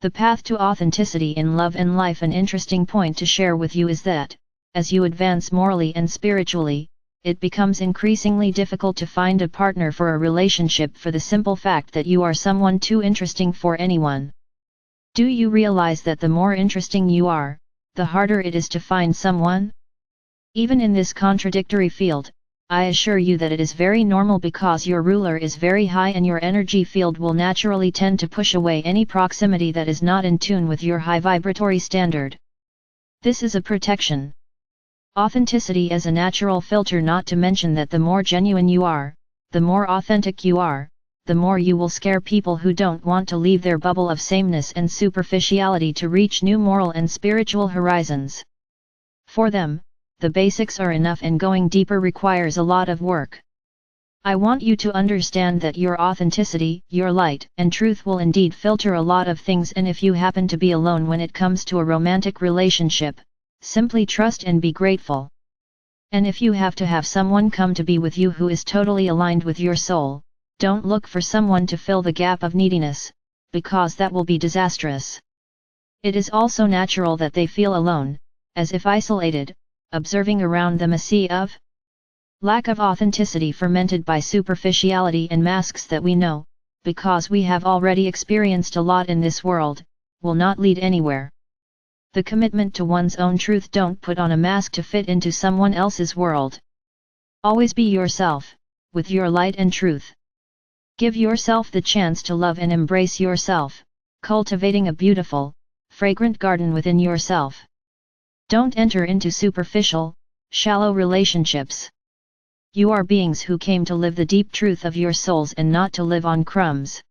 The path to authenticity in love and life. An interesting point to share with you is that, as you advance morally and spiritually, it becomes increasingly difficult to find a partner for a relationship for the simple fact that you are someone too interesting for anyone. Do you realize that the more interesting you are, the harder it is to find someone? Even in this contradictory field, I assure you that it is very normal because your ruler is very high and your energy field will naturally tend to push away any proximity that is not in tune with your high vibratory standard. This is a protection. Authenticity as a natural filter, not to mention that the more genuine you are, the more authentic you are, the more you will scare people who don't want to leave their bubble of sameness and superficiality to reach new moral and spiritual horizons. For them, the basics are enough and going deeper requires a lot of work. I want you to understand that your authenticity, your light and truth will indeed filter a lot of things, and if you happen to be alone when it comes to a romantic relationship, simply trust and be grateful. And if you have to have someone come to be with you who is totally aligned with your soul, don't look for someone to fill the gap of neediness, because that will be disastrous. It is also natural that they feel alone, as if isolated, observing around them a sea of lack of authenticity fermented by superficiality and masks that we know, because we have already experienced a lot in this world, will not lead anywhere. The commitment to one's own truth. Don't put on a mask to fit into someone else's world. Always be yourself, with your light and truth. Give yourself the chance to love and embrace yourself, cultivating a beautiful, fragrant garden within yourself. Don't enter into superficial, shallow relationships. You are beings who came to live the deep truth of your souls and not to live on crumbs.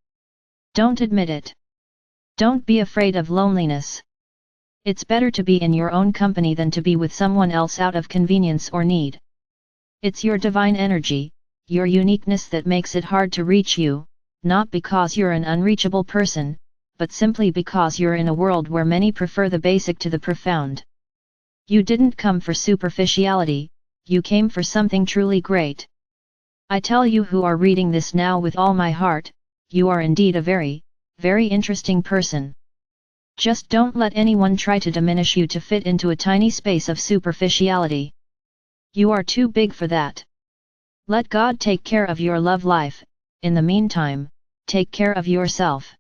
Don't admit it. Don't be afraid of loneliness. It's better to be in your own company than to be with someone else out of convenience or need. It's your divine energy, your uniqueness that makes it hard to reach you, not because you're an unreachable person, but simply because you're in a world where many prefer the basic to the profound. You didn't come for superficiality, you came for something truly great. I tell you who are reading this now with all my heart, you are indeed a very, very interesting person. Just don't let anyone try to diminish you to fit into a tiny space of superficiality. You are too big for that. Let God take care of your love life. In the meantime, take care of yourself.